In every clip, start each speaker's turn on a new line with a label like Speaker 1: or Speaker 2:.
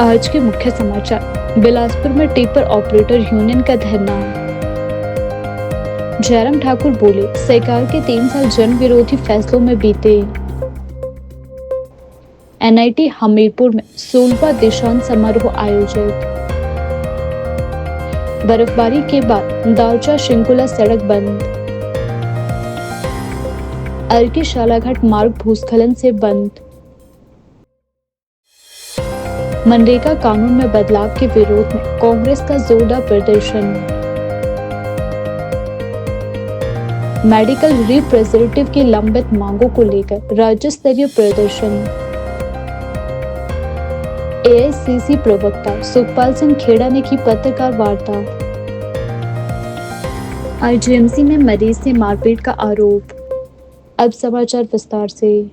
Speaker 1: आज के मुख्य समाचार। बिलासपुर में टिपर ऑपरेटर यूनियन का धरना। जयराम ठाकुर बोले, सरकार के 3 साल जन विरोधी फैसलों में बीते। एनआईटी हमीरपुर में 16वां दीक्षांत समारोह आयोजित। बर्फबारी के बाद दारचा शिंकुला सड़क बंद। अर्की शालाघाट मार्ग भूस्खलन से बंद। मनरेगा कानून में बदलाव के विरोध में कांग्रेस का जोरदार प्रदर्शन। मेडिकल रिप्रेजेंटेटिव की लंबित मांगों को लेकर राज्य स्तरीय प्रदर्शन। एआईसीसी प्रवक्ता सुखपाल सिंह खेड़ा ने की पत्रकार वार्ता। आईजीएमसी में मरीज से मारपीट का आरोप। अब समाचार विस्तार से।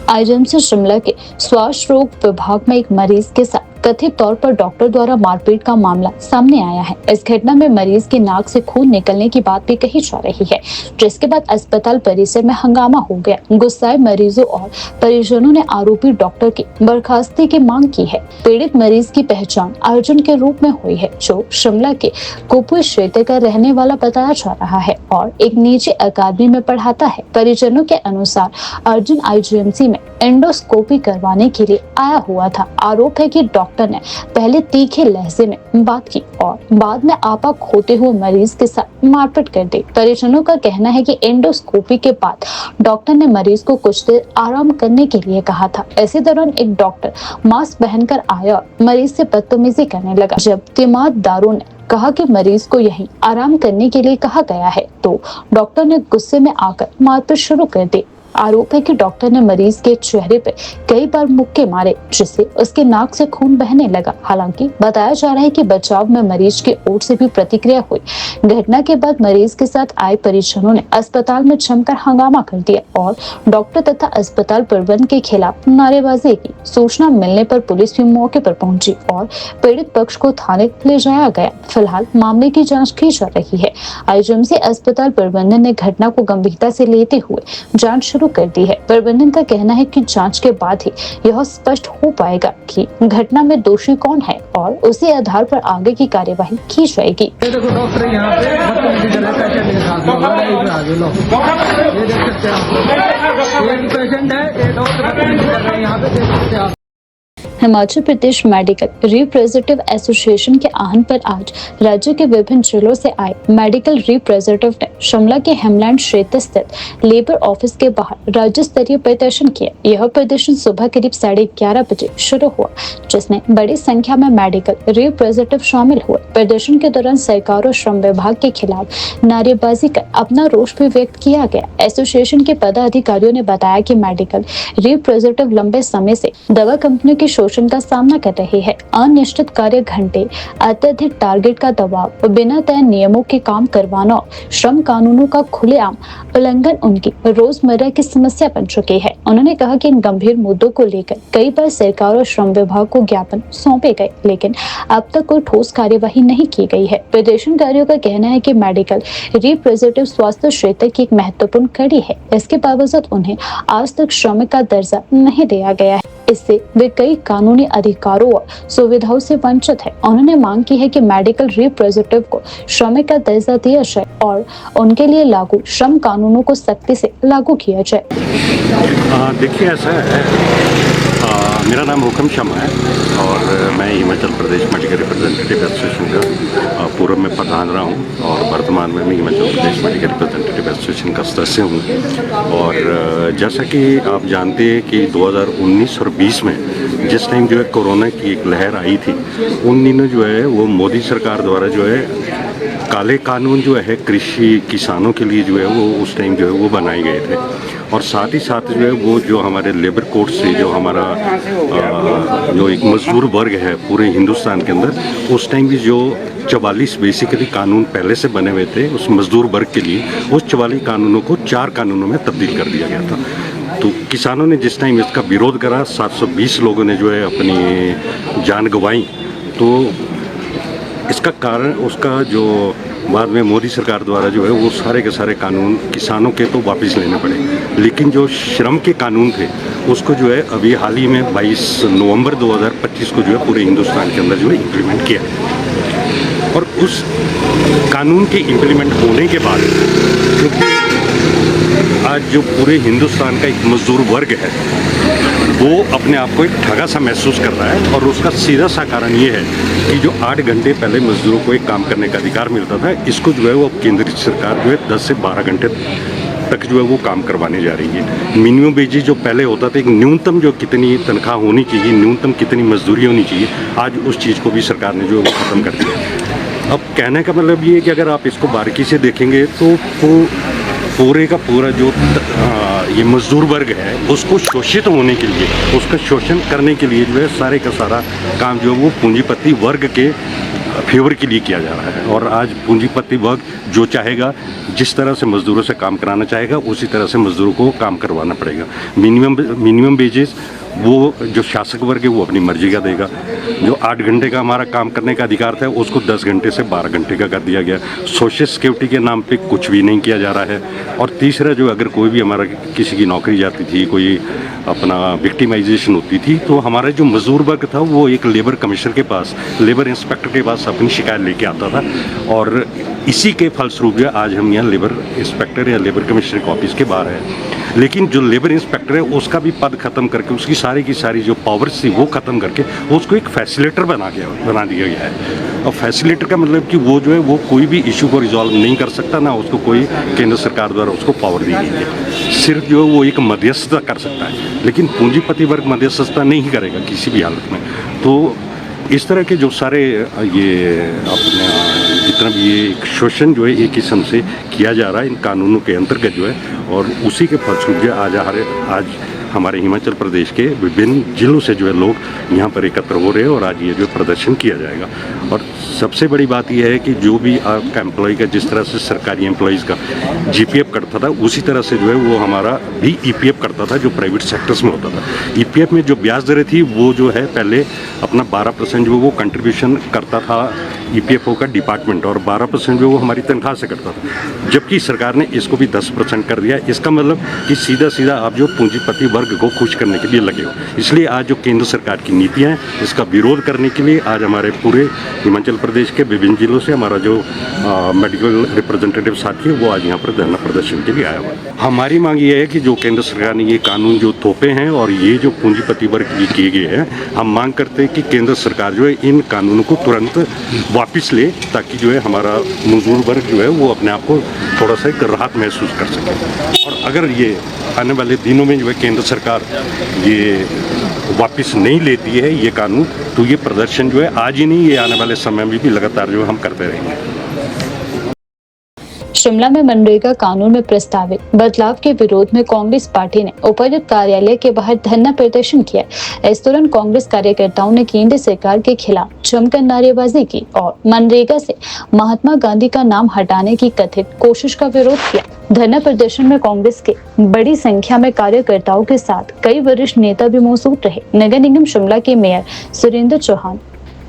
Speaker 1: आईजीएमसी शिमला के स्वास्थ्य रोग विभाग में एक मरीज के साथ कथित तौर पर डॉक्टर द्वारा मारपीट का मामला सामने आया है। इस घटना में मरीज की नाक से खून निकलने की बात भी कही जा रही है, जिसके बाद अस्पताल परिसर में हंगामा हो गया। गुस्साए मरीजों और परिजनों ने आरोपी डॉक्टर की बर्खास्ती की मांग की है। पीड़ित मरीज की पहचान अर्जुन के रूप में हुई है, जो शिमला के कुपवी क्षेत्र का रहने वाला बताया जा रहा है और एक निजी अकादमी में पढ़ाता है। परिजनों के अनुसार अर्जुन आईजीएमसी में एंडोस्कोपी करवाने के लिए आया हुआ था। आरोप है कि डॉक्टर ने पहले तीखे लहजे में बात की और बाद में आपा खोते हुए मरीज के साथ मारपीट कर दी। परिजनों का कहना है कि एंडोस्कोपी के बाद डॉक्टर ने मरीज को कुछ देर आराम करने के लिए कहा था। इसी दौरान एक डॉक्टर मास्क पहनकर आया और मरीज से बदतमीजी करने लगा। जब तीमारदारों ने कहा कि मरीज को यहीं आराम करने के लिए कहा गया है, तो डॉक्टर ने गुस्से में आकर मारपीट शुरू कर दी। आरोप है कि डॉक्टर ने मरीज के चेहरे पर कई बार मुक्के मारे, जिससे उसके नाक से खून बहने लगा। हालांकि बताया जा रहा है कि बचाव में मरीज की ओर से भी प्रतिक्रिया हुई। घटना के बाद मरीज के साथ आए परिजनों ने अस्पताल में जमकर हंगामा कर दिया और डॉक्टर तथा अस्पताल प्रबंधन के खिलाफ नारेबाजी की। सूचना मिलने पर पुलिस भी मौके पर पहुंची और पीड़ित पक्ष को थाने ले जाया गया। फिलहाल मामले की जाँच की जा रही है। आईजीएमसी अस्पताल प्रबंधन ने घटना को गंभीरता से लेते हुए जाँच शुरू कर दी है। प्रबंधन का कहना है कि जांच के बाद ही यह स्पष्ट हो पाएगा कि घटना में दोषी कौन है और उसी आधार पर आगे की कार्यवाही की जाएगी।
Speaker 2: देखो डॉक्टर यहाँ पे बदतमीजी कर रहा है, पेशेंट के साथ आगे लो, ये देख सकते हैं आप। एक पेशेंट है, एक डॉक्टर बदतमीजी कर रहे हैं यहाँ पे, देख सकते हैं आप।
Speaker 1: Himachal Pradesh medical representative association के आहन पर आज राज्य के विभिन्न जिलों से आए मेडिकल रिप्रेजेंटेटिव ने शिमला के हेमलैंड क्षेत्र स्थित लेबर ऑफिस के बाहर राज्य स्तरीय प्रदर्शन किया। यह प्रदर्शन सुबह करीब 11:30 बजे शुरू हुआ, जिसमें बड़ी संख्या में मेडिकल रिप्रेजेंटेटिव शामिल हुए। प्रदर्शन के दौरान सरकार और श्रम विभाग के खिलाफ नारेबाजी कर अपना रोष भी व्यक्त किया गया। एसोसिएशन के पदाधिकारियों ने बताया कि मेडिकल रिप्रेजेंटेटिव लंबे समय से दवा कंपनियों की शोषण का सामना कर रहे हैं। अनिश्चित कार्य घंटे, अत्यधिक टारगेट का दबाव, बिना तय नियमों के काम करवाना और श्रम कानूनों का खुलेआम उल्लंघन उनकी रोजमर्रा की समस्या बन चुकी है। उन्होंने कहा कि इन गंभीर मुद्दों को लेकर कई बार सरकार और श्रम विभाग को ज्ञापन सौंपे गए, लेकिन अब तक कोई ठोस कार्यवाही नहीं की गई है। प्रदर्शनकारियों का कहना है कि मेडिकल रिप्रेजेंटेटिव स्वास्थ्य क्षेत्र की एक महत्वपूर्ण कड़ी है। इसके बावजूद उन्हें आज तक श्रमिक का दर्जा नहीं दिया गया है। इससे वे कई कानूनी अधिकारों और सुविधाओं से वंचित है। उन्होंने मांग की है कि मेडिकल रिप्रेजेंटेटिव को श्रमिक का दर्जा दिया जाए और उनके लिए लागू श्रम कानूनों को सख्ती से लागू किया जाए।
Speaker 3: देखिए, ऐसा है, मेरा नाम हुकम शमा है और मैं Himachal Pradesh medical representative association का पूर्व में प्रधान रहा हूँ और वर्तमान में मैं Himachal Pradesh medical representative association का सदस्य हूँ। और जैसा कि आप जानते हैं कि 2019 और 20 में जिस टाइम जो है कोरोना की एक लहर आई थी, उन दिनों जो है वो मोदी सरकार द्वारा जो है काले कानून जो है कृषि किसानों के लिए जो है वो उस टाइम जो है वो बनाए गए थे। और साथ ही साथ जो है वो जो हमारे लेबर कोड से जो हमारा जो एक मजदूर वर्ग है पूरे हिंदुस्तान के अंदर, उस टाइम भी जो 44 बेसिकली कानून पहले से बने हुए थे उस मजदूर वर्ग के लिए, उस 44 कानूनों को 4 कानूनों में तब्दील कर दिया गया था। तो किसानों ने जिस टाइम इसका विरोध करा, 720 लोगों ने जो है अपनी जान गंवाई। तो इसका कारण उसका जो बाद में मोदी सरकार द्वारा जो है वो सारे के सारे कानून किसानों के तो वापस लेने पड़े, लेकिन जो श्रम के कानून थे उसको जो है अभी हाल ही में 22 नवंबर 2025 को जो है पूरे हिंदुस्तान के अंदर जो है इम्प्लीमेंट किया है। और उस कानून के इम्प्लीमेंट होने के बाद क्योंकि आज जो पूरे हिंदुस्तान का एक मजदूर वर्ग है वो अपने आप को एक ठगा सा महसूस कर रहा है, और उसका सीधा सा कारण ये है कि जो 8 घंटे पहले मजदूरों को एक काम करने का अधिकार मिलता था, इसको जो है वो केंद्रीय सरकार जो है 10 से 12 घंटे तक जो है वो काम करवाने जा रही है। मिनिमम वेजेस जो पहले होता था, एक न्यूनतम जो कितनी तनख्वाह होनी चाहिए, न्यूनतम कितनी मजदूरी होनी चाहिए, आज उस चीज़ को भी सरकार ने जो है वो ख़त्म कर दिया। अब कहने का मतलब ये है कि अगर आप इसको बारीकी से देखेंगे तो पूरे का पूरा जो ये मजदूर वर्ग है उसको शोषित होने के लिए, उसका शोषण करने के लिए जो है सारे का सारा काम जो है वो पूंजीपति वर्ग के फेवर के लिए किया जा रहा है। और आज पूंजीपति वर्ग जो चाहेगा, जिस तरह से मजदूरों से काम कराना चाहेगा उसी तरह से मजदूरों को काम करवाना पड़ेगा। मिनिमम वेजेस वो जो शासक वर्ग है वो अपनी मर्जी का देगा। जो 8 घंटे का हमारा काम करने का अधिकार था उसको 10 घंटे से 12 घंटे का कर दिया गया। सोशल सिक्योरिटी के नाम पे कुछ भी नहीं किया जा रहा है। और तीसरा जो अगर कोई भी हमारा किसी की नौकरी जाती थी, कोई अपना विक्टिमाइजेशन होती थी, तो हमारा जो मजदूर वर्ग था वो एक लेबर कमिश्नर के पास, लेबर इंस्पेक्टर के पास अपनी शिकायत लेके आता था। और इसी के फलस्वरूप जो आज हम यहाँ लेबर इंस्पेक्टर या लेबर कमिश्नर के ऑफिस के बाहर है। लेकिन जो लेबर इंस्पेक्टर है उसका भी पद खत्म करके, उसकी सारी की सारी जो पावर्स थी वो खत्म करके उसको एक फैसिलिटेटर बना दिया गया है। और फैसिलिटेटर का मतलब कि वो जो है वो कोई भी इशू को रिजॉल्व नहीं कर सकता, ना उसको कोई केंद्र सरकार द्वारा उसको पावर दी गई है। सिर्फ जो है वो एक मध्यस्थता कर सकता है, लेकिन पूंजीपति वर्ग मध्यस्थता नहीं करेगा किसी भी हालत में। तो इस तरह के जो सारे ये अपने जितना भी ये एक शोषण जो है एक किस्म से किया जा रहा है इन कानूनों के अंतर्गत जो है, और उसी के फलस्वरूप जो आज हमारे हिमाचल प्रदेश के विभिन्न जिलों से जो है लोग यहाँ पर एकत्र हो रहे हैं और आज ये जो प्रदर्शन किया जाएगा। और सबसे बड़ी बात यह है कि जो भी आपका एम्प्लॉय का जिस तरह से सरकारी एम्प्लॉयज़ का जीपीएफ कटता था उसी तरह से जो है वो हमारा भी ईपीएफ कटता था जो प्राइवेट सेक्टर्स में होता था। ईपीएफ में जो ब्याज दरें थी वो जो है पहले अपना 12% जो वो कंट्रीब्यूशन करता था ईपीएफओ का डिपार्टमेंट, और 12% जो वो हमारी तनख्वाह से करता था, जबकि सरकार ने इसको भी 10% कर दिया। इसका मतलब कि सीधा आप जो पूंजीपति वर्ग को खुश करने के लिए लगे हो। इसलिए आज जो केंद्र सरकार की नीतियां हैं इसका विरोध करने के लिए आज हमारे पूरे हिमाचल प्रदेश के विभिन्न जिलों से हमारा जो मेडिकल रिप्रेजेंटेटिव साथी है वो आज यहाँ पर धरना प्रदर्शन के लिए आया हुआ है। हमारी मांग ये है कि जो केंद्र सरकार ने ये कानून जो थोपे हैं और ये जो पूंजीपति वर्ग के लिए किए गए हैं, हम मांग करते हैं कि केंद्र सरकार जो है इन कानूनों को तुरंत वापस ले, ताकि जो है हमारा मजदूर वर्ग जो है वो अपने आप को थोड़ा सा एक राहत महसूस कर सके। और अगर ये आने वाले दिनों में जो है केंद्र सरकार ये वापस नहीं लेती है ये कानून, तो ये प्रदर्शन जो है आज ही नहीं, ये आने वाले समय में भी लगातार जो हम करते रहेंगे।
Speaker 1: शिमला में मनरेगा कानून में प्रस्तावित बदलाव के विरोध में कांग्रेस पार्टी ने उपायुक्त कार्यालय के बाहर धरना प्रदर्शन किया। इस दौरान कांग्रेस कार्यकर्ताओं ने केंद्र सरकार के खिलाफ जमकर नारेबाजी की और मनरेगा से महात्मा गांधी का नाम हटाने की कथित कोशिश का विरोध किया। धरना प्रदर्शन में कांग्रेस के बड़ी संख्या में कार्यकर्ताओं के साथ कई वरिष्ठ नेता भी मौजूद रहे। नगर निगम शिमला के मेयर सुरेंद्र चौहान,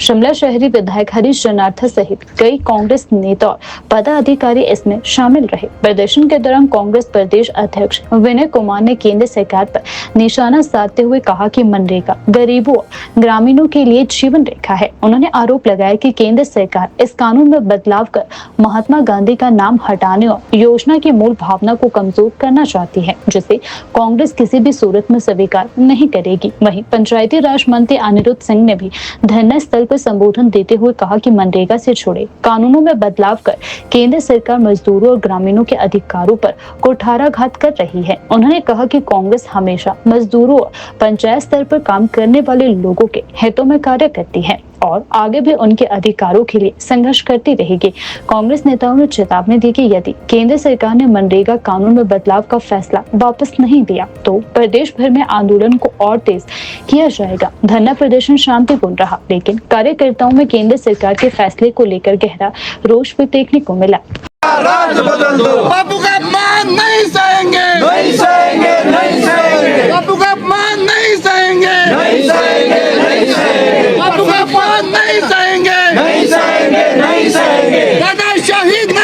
Speaker 1: शिमला शहरी विधायक हरीश जनार्था सहित कई कांग्रेस नेता और पदाधिकारी इसमें शामिल रहे। प्रदर्शन के दौरान कांग्रेस प्रदेश अध्यक्ष विनय कुमार ने केंद्र सरकार पर निशाना साधते हुए कहा कि मनरेगा गरीबों और ग्रामीणों के लिए जीवन रेखा है। उन्होंने आरोप लगाया कि केंद्र सरकार इस कानून में बदलाव कर महात्मा गांधी का नाम हटाने और योजना की मूल भावना को कमजोर करना चाहती है, जिसे कांग्रेस किसी भी सूरत में स्वीकार नहीं करेगी। वहीं पंचायती राज मंत्री अनिरुद्ध सिंह ने भी धरना स्थल पर संबोधन देते हुए कहा कि मनरेगा से जुड़े कानूनों में बदलाव कर केंद्र सरकार मजदूरों और ग्रामीणों के अधिकारों पर कुठाराघात कर रही है। उन्होंने कहा कि कांग्रेस हमेशा मजदूरों और पंचायत स्तर पर काम करने वाले लोगों के हितों में कार्य करती है और आगे भी उनके अधिकारों के लिए संघर्ष करती रहेगी। कांग्रेस नेताओं ने चेतावनी दी कि यदि केंद्र सरकार ने मनरेगा कानून में बदलाव का फैसला वापस नहीं दिया तो प्रदेश भर में आंदोलन को और तेज किया जाएगा। धरना प्रदर्शन शांतिपूर्ण रहा, लेकिन कार्यकर्ताओं में केंद्र सरकार के फैसले को लेकर गहरा रोष भी देखने को मिला।
Speaker 4: राज बदल दो, बापू का अपमान नहीं सहेंगे, नहीं सहेंगे, नहीं सहेंगे, बापू का अपमान नहीं सहेंगे, नहीं सहेंगे, नहीं सहेंगे, बापू का अपमान नहीं सहेंगे, नहीं सहेंगे, नहीं सहेंगे, दादा शहीद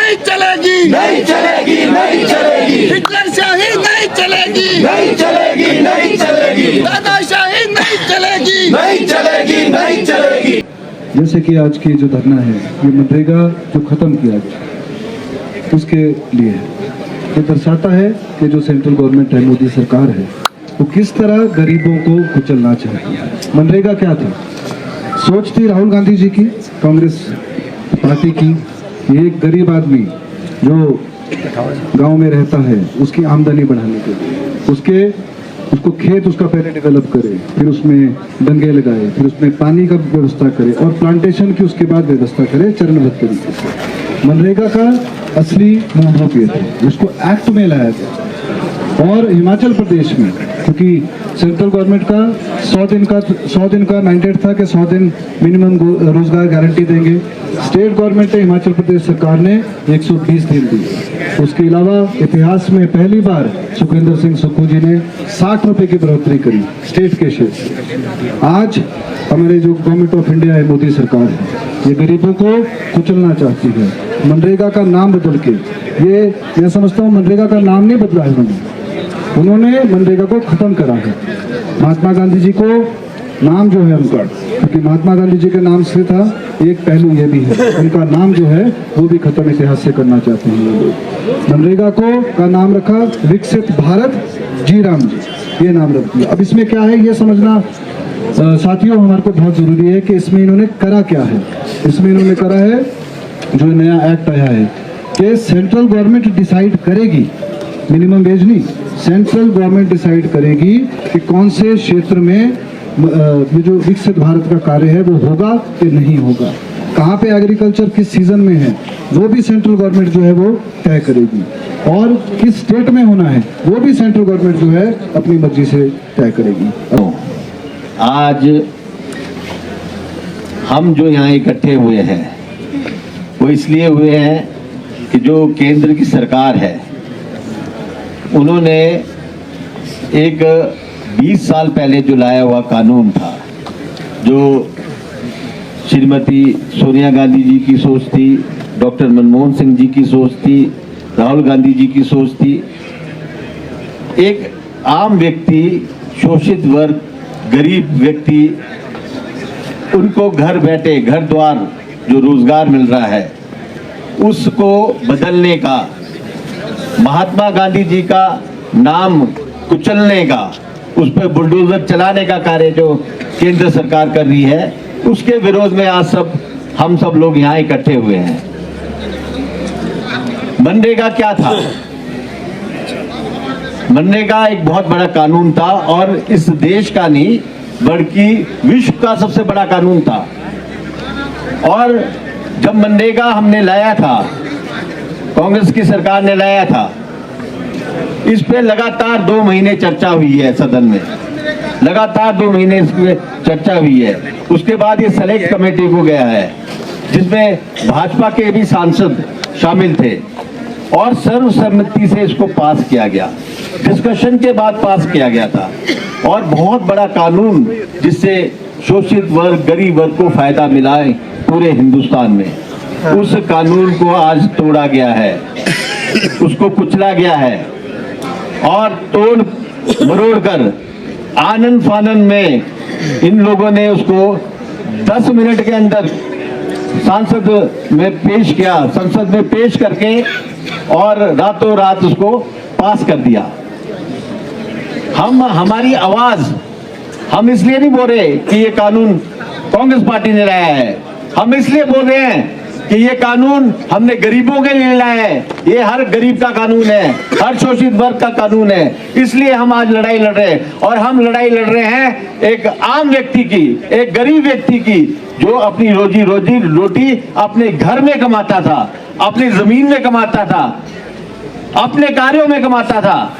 Speaker 4: दादाशाही नहीं चलेगी,
Speaker 5: नहीं चलेगी, नहीं चलेगी,
Speaker 4: दादाशाही नहीं चलेगी,
Speaker 5: नहीं चलेगी, नहीं चलेगी।
Speaker 6: जैसे कि आज की जो धरना है ये मनरेगा जो खत्म किया गया उसके लिए है। ये दर्शाता है कि जो सेंट्रल गवर्नमेंट है, मोदी सरकार है, वो किस तरह गरीबों को कुचलना चाहती है। मनरेगा क्या था? सोच थी राहुल गांधी जी की, कांग्रेस पार्टी की, एक गरीब आदमी जो गांव में रहता है उसकी आमदनी बढ़ाने के लिए उसको खेत उसका पहले डेवलप करे, फिर उसमें डंगे लगाए, फिर उसमें पानी का व्यवस्था करे और प्लांटेशन की उसके बाद व्यवस्था करे चरणबद्ध तरीके से। मनरेगा का असली मूल रूप ये था, उसको एक्ट में लाया गया। और हिमाचल प्रदेश में क्योंकि सेंट्रल गवर्नमेंट का 100 दिन का मैंडेट था कि 100 दिन मिनिमम रोजगार गारंटी देंगे, स्टेट गवर्नमेंट ने, हिमाचल प्रदेश सरकार ने 120 दिन दी। उसके अलावा इतिहास में पहली बार सुखविंदर सिंह सुक्खू जी ने 60 रुपए की बढ़ोतरी करी स्टेट के शेयर से। आज हमारे जो गवर्नमेंट ऑफ इंडिया है, मोदी सरकार है, ये गरीबों को कुचलना चाहती है। मनरेगा का नाम बदल के, ये मैं समझता हूँ मनरेगा का नाम नहीं बदला है उन्होंने मनरेगा को खत्म करा है। महात्मा गांधी जी को नाम जो है उनका, क्योंकि महात्मा गांधी जी के नाम से था, एक पहलू ये भी है उनका नाम जो है वो भी खत्म इतिहास से करना चाहते हैं लोग। मनरेगा को का नाम रखा विकसित भारत जी राम जी, ये नाम रख दिया। अब इसमें क्या है ये समझना साथियों हमारे को बहुत जरूरी है कि इसमें इन्होंने करा क्या है। इसमें इन्होंने करा है जो नया एक्ट आया है कि सेंट्रल गवर्नमेंट डिसाइड करेगी, मिनिमम वेज नहीं, सेंट्रल गवर्नमेंट डिसाइड करेगी कि कौन से क्षेत्र में ये जो विकसित भारत का कार्य है वो होगा कि नहीं होगा, कहाँ पे एग्रीकल्चर किस सीजन में है वो भी सेंट्रल गवर्नमेंट जो है वो तय करेगी, और किस स्टेट में होना है वो भी सेंट्रल गवर्नमेंट जो है अपनी मर्जी से तय करेगी।
Speaker 7: आज हम जो यहाँ इकट्ठे हुए हैं वो इसलिए हुए हैं कि जो केंद्र की सरकार है उन्होंने एक 20 साल पहले जो लाया हुआ कानून था, जो श्रीमती सोनिया गांधी जी की सोच थी, डॉक्टर मनमोहन सिंह जी की सोच थी, राहुल गांधी जी की सोच थी, एक आम व्यक्ति, शोषित वर्ग, गरीब व्यक्ति, उनको घर बैठे, घर द्वार जो रोजगार मिल रहा है उसको बदलने का, महात्मा गांधी जी का नाम कुचलने का, उस पर बुलडोजर चलाने का कार्य जो केंद्र सरकार कर रही है, उसके विरोध में आज हम सब लोग यहाँ इकट्ठे हुए हैं। मनरेगा क्या था? मनरेगा एक बहुत बड़ा कानून था और इस देश का नहीं बल्कि विश्व का सबसे बड़ा कानून था। और जब मनरेगा हमने लाया था, कांग्रेस की सरकार ने लाया था, इस पे लगातार 2 महीने चर्चा हुई है सदन में, लगातार 2 महीने इस पे चर्चा हुई है। उसके बाद ये सेलेक्ट कमेटी को गया है जिसमें भाजपा के भी सांसद शामिल थे और सर्वसम्मति से इसको पास किया गया, डिस्कशन के बाद पास किया गया था। और बहुत बड़ा कानून जिससे शोषित वर्ग, गरीब वर्ग को फायदा मिला है पूरे हिंदुस्तान में, उस कानून को आज तोड़ा गया है, उसको कुचला गया है और तोड़ मरोड़ कर आनन फानन में इन लोगों ने उसको 10 मिनट के अंदर संसद में पेश करके और रातों रात उसको पास कर दिया। हमारी आवाज हम इसलिए नहीं बोल रहे कि ये कानून कांग्रेस पार्टी ने लाया है, हम इसलिए बोल रहे हैं कि ये कानून हमने गरीबों के लिए लाया है, ये हर गरीब का कानून है, हर शोषित वर्ग का कानून है, इसलिए हम आज लड़ाई लड़ रहे हैं। और हम लड़ाई लड़ रहे हैं एक आम व्यक्ति की, एक गरीब व्यक्ति की, जो अपनी रोजी रोटी अपने घर में कमाता था, अपनी जमीन में कमाता था, अपने कार्यों में कमाता था।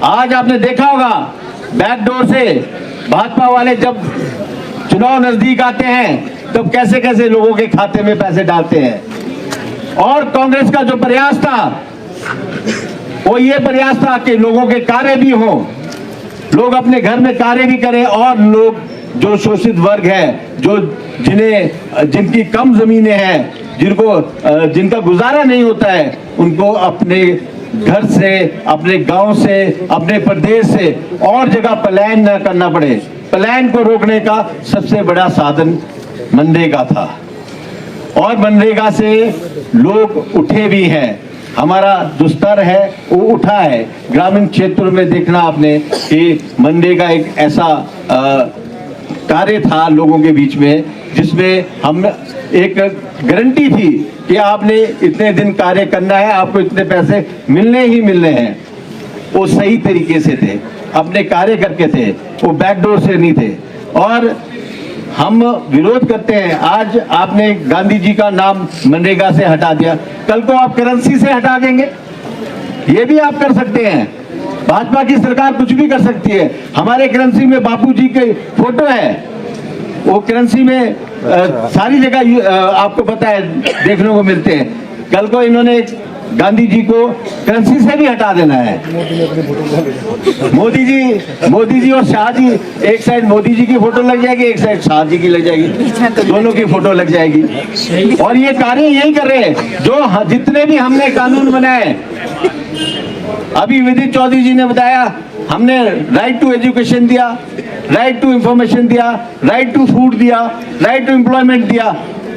Speaker 7: आज आपने देखा होगा बैकडोर से भाजपा वाले जब चुनाव नजदीक आते हैं तब कैसे कैसे लोगों के खाते में पैसे डालते हैं। और कांग्रेस का जो प्रयास था वो ये प्रयास था कि लोगों के कार्य भी हों, लोग अपने घर में कार्य भी करें और लोग जो शोषित वर्ग है, जो जिनकी कम जमीनें हैं, जिनका गुजारा नहीं होता है, उनको अपने घर से, अपने गांव से, अपने प्रदेश से और जगह पलायन न करना पड़े। पलायन को रोकने का सबसे बड़ा साधन मनरेगा था और मनरेगा से लोग उठे भी हैं। हमारा जो स्तर है वो उठा है। ग्रामीण क्षेत्रों में देखना आपने कि मनरेगा एक ऐसा कार्य था लोगों के बीच में जिसमें हम एक गारंटी थी कि आपने इतने दिन कार्य करना है, आपको इतने पैसे मिलने ही मिलने हैं। वो सही तरीके से थे, अपने कार्य करके थे, वो बैकडोर से नहीं थे। और हम विरोध करते हैं, आज आपने गांधी जी का नाम मनरेगा से हटा दिया, कल को आप करेंसी से हटा देंगे, ये भी आप कर सकते हैं। भाजपा की सरकार कुछ भी कर सकती है। हमारे करेंसी में बापू जी के फोटो है, वो करेंसी में सारी जगह आपको पता है देखने को मिलते हैं। कल को इन्होंने गांधी जी को करेंसी से भी हटा देना है। मोदी जी और शाह जी, एक साइड मोदी जी की फोटो लग जाएगी, एक साइड शाह जी की लग जाएगी, दोनों की फोटो लग जाएगी। और ये कार्य यही कर रहे हैं जो जितने भी हमने कानून बनाए। अभी विदित चौधरी जी ने बताया, हमने राइट टू एजुकेशन दिया, राइट टू इंफॉर्मेशन दिया, राइट टू फूड दिया, राइट टू एम्प्लॉयमेंट दिया।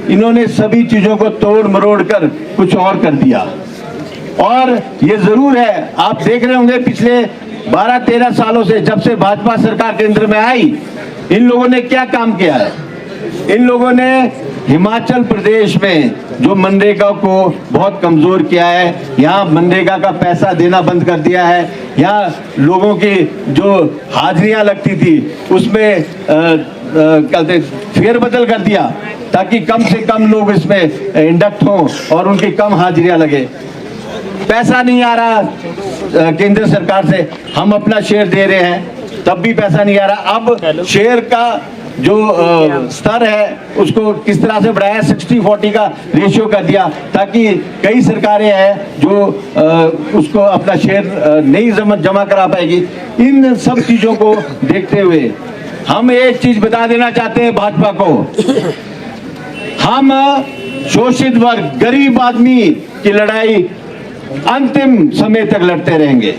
Speaker 7: इन्होंने सभी चीजों को तोड़ मरोड़ कर कुछ और कर दिया। और ये जरूर है, आप देख रहे होंगे पिछले 12-13 सालों से, जब से भाजपा सरकार केंद्र में आई, इन लोगों ने क्या काम किया है। इन लोगों ने हिमाचल प्रदेश में जो मनरेगा को बहुत कमजोर किया है, यहाँ मनरेगा का पैसा देना बंद कर दिया है। यहाँ लोगों की जो हाजिरियां लगती थी उसमें कहते फेरबदल कर दिया ताकि कम से कम लोग इसमें इंडक्ट हों और उनकी कम हाजिरियां लगे। पैसा नहीं आ रहा केंद्र सरकार से, हम अपना शेयर दे रहे हैं तब भी पैसा नहीं आ रहा। अब शेयर का जो स्तर है उसको किस तरह से बढ़ाया, 60-40 का रेशियो कर दिया ताकि कई सरकारें हैं जो उसको अपना शेयर नहीं जमा करा पाएगी। इन सब चीजों को देखते हुए हम एक चीज बता देना चाहते हैं भाजपा को, हम शोषित वर्ग, गरीब आदमी की लड़ाई अंतिम समय तक लड़ते रहेंगे।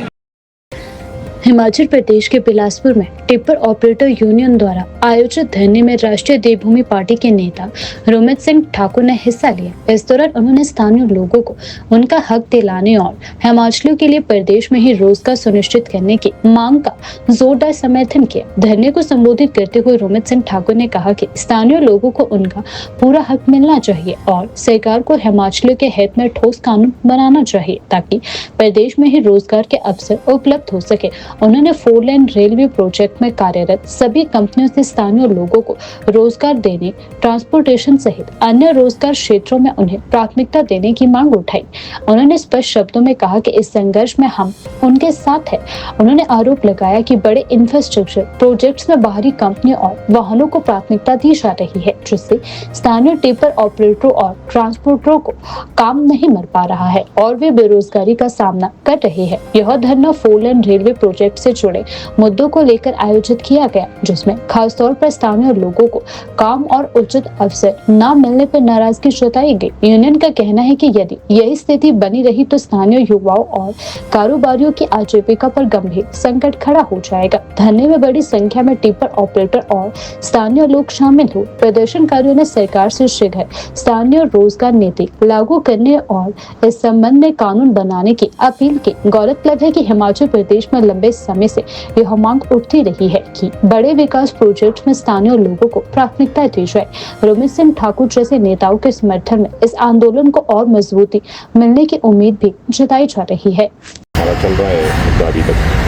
Speaker 1: हिमाचल प्रदेश के बिलासपुर में टिप्पर ऑपरेटर यूनियन द्वारा आयोजित धरने में राष्ट्रीय देवभूमि पार्टी के नेता रोमित सिंह ठाकुर ने हिस्सा लिया। इस दौरान उन्होंने स्थानीय लोगों को उनका हक दिलाने और हिमाचलियों के लिए प्रदेश में ही रोजगार सुनिश्चित करने की मांग का जोरदार समर्थन किया। धरने को संबोधित करते हुए रोमित सिंह ठाकुर ने कहा कि स्थानीय लोगों को उनका पूरा हक मिलना चाहिए और सरकार को हिमाचलियों के हित में ठोस कानून बनाना चाहिए ताकि प्रदेश में ही रोजगार के अवसर उपलब्ध हो सके। उन्होंने 4 लेन रेलवे प्रोजेक्ट में कार्यरत सभी कंपनियों से स्थानीय लोगों को रोजगार देने, ट्रांसपोर्टेशन सहित अन्य रोजगार क्षेत्रों में उन्हें प्राथमिकता देने की मांग उठाई। उन्होंने स्पष्ट शब्दों में कहा कि इस संघर्ष में हम उनके साथ हैं। उन्होंने आरोप लगाया कि बड़े इंफ्रास्ट्रक्चर प्रोजेक्ट्स में बाहरी कंपनियों और वाहनों को प्राथमिकता दी जा रही है, जिससे स्थानीय टिप्पर ऑपरेटरों और ट्रांसपोर्टरों को काम नहीं मिल पा रहा है और वे बेरोजगारी का सामना कर रहे हैं। यह धरना 4 लेन रेलवे प्रोजेक्ट से जुड़े मुद्दों को लेकर आयोजित किया गया, जिसमें खासतौर पर स्थानीय लोगों को काम और उचित अवसर न मिलने पर नाराजगी जताई गई। यूनियन का कहना है कि यदि यही स्थिति बनी रही तो स्थानीय युवाओं और कारोबारियों की आजीविका पर गंभीर संकट खड़ा हो जाएगा। धरने में बड़ी संख्या में टिप्पर ऑपरेटर और स्थानीय लोग शामिल हुए। प्रदर्शनकारियों ने सरकार से शीघ्र स्थानीय रोजगार नीति लागू करने और इस संबंध में कानून बनाने की अपील की। गौरतलब है कि हिमाचल प्रदेश में लंबे समय से यह मांग उठती रही है कि बड़े विकास प्रोजेक्ट में स्थानीय लोगों को प्राथमिकता दी जाए। रोमित सिंह ठाकुर जैसे नेताओं के समर्थन में इस आंदोलन को और मजबूती मिलने की उम्मीद भी जताई जा रही है।
Speaker 3: चल रहा है अभी तक।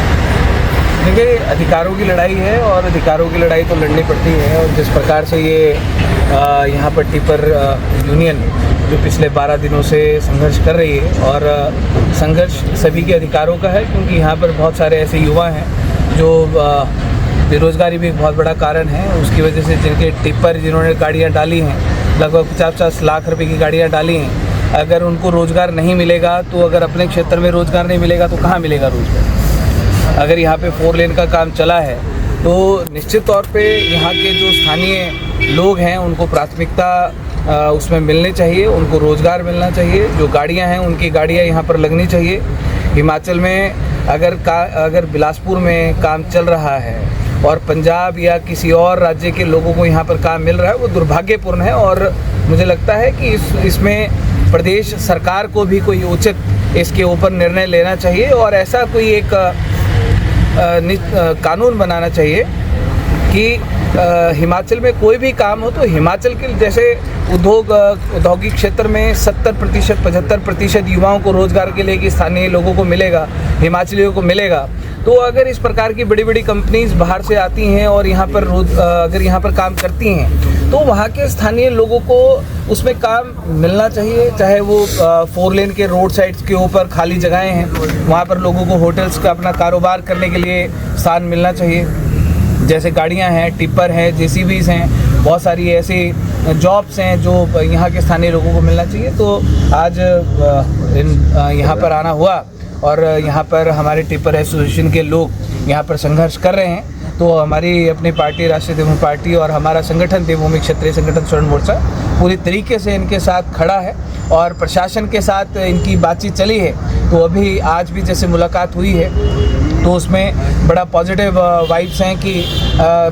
Speaker 2: देखिए, अधिकारों की लड़ाई है और अधिकारों की लड़ाई तो लड़नी पड़ती है। और जिस प्रकार से ये यहाँ पर टिप्पर यूनियन जो पिछले 12 दिनों से संघर्ष कर रही है और संघर्ष सभी के अधिकारों का है, क्योंकि यहाँ पर बहुत सारे ऐसे युवा हैं जो बेरोजगारी भी एक बहुत बड़ा कारण है। उसकी वजह से जिनके टिप्पर जिन्होंने गाड़ियाँ डाली हैं, लगभग 50-50 लाख रुपए की गाड़ियाँ डाली हैं, अगर उनको रोज़गार नहीं मिलेगा तो अगर अपने क्षेत्र में रोज़गार नहीं मिलेगा तो कहाँ मिलेगा रोज़गार। अगर यहाँ पे 4 लेन का काम चला है तो निश्चित तौर पे यहाँ के जो स्थानीय लोग हैं उनको प्राथमिकता उसमें मिलनी चाहिए, उनको रोज़गार मिलना चाहिए। जो गाड़ियाँ हैं उनकी गाड़ियाँ यहाँ पर लगनी चाहिए। हिमाचल में अगर बिलासपुर में काम चल रहा है और पंजाब या किसी और राज्य के लोगों को यहाँ पर काम मिल रहा है, वो दुर्भाग्यपूर्ण है। और मुझे लगता है कि इसमें प्रदेश सरकार को भी कोई उचित इसके ऊपर निर्णय लेना चाहिए और ऐसा कोई एक कानून बनाना चाहिए कि हिमाचल में कोई भी काम हो तो हिमाचल के जैसे औद्योगिक क्षेत्र में 70% 75% युवाओं को रोजगार के लिए कि स्थानीय लोगों को मिलेगा, हिमाचलियों को मिलेगा। तो अगर इस प्रकार की बड़ी बड़ी कंपनीज बाहर से आती हैं और यहाँ पर अगर यहाँ पर काम करती हैं तो वहाँ के स्थानीय लोगों को उसमें काम मिलना चाहिए। चाहे वो 4 लेन के रोड साइड्स के ऊपर खाली जगहें हैं, वहाँ पर लोगों को होटल्स का अपना कारोबार करने के लिए स्थान मिलना चाहिए। जैसे गाड़ियां हैं, टिप्पर हैं, जेसीबीज हैं, बहुत सारी ऐसी जॉब्स हैं जो यहाँ के स्थानीय लोगों को मिलना चाहिए। तो आज यहाँ पर आना हुआ और यहाँ पर हमारे टिप्पर एसोसिएशन के लोग यहाँ पर संघर्ष कर रहे हैं। तो हमारी अपनी पार्टी राष्ट्रीय देवभूमि पार्टी और हमारा संगठन देवभूमि क्षेत्रीय संगठन स्वर्ण मोर्चा पूरी तरीके से इनके साथ खड़ा है और प्रशासन के साथ इनकी बातचीत चली है। तो अभी आज भी जैसे मुलाकात हुई है तो उसमें बड़ा पॉजिटिव वाइब्स हैं कि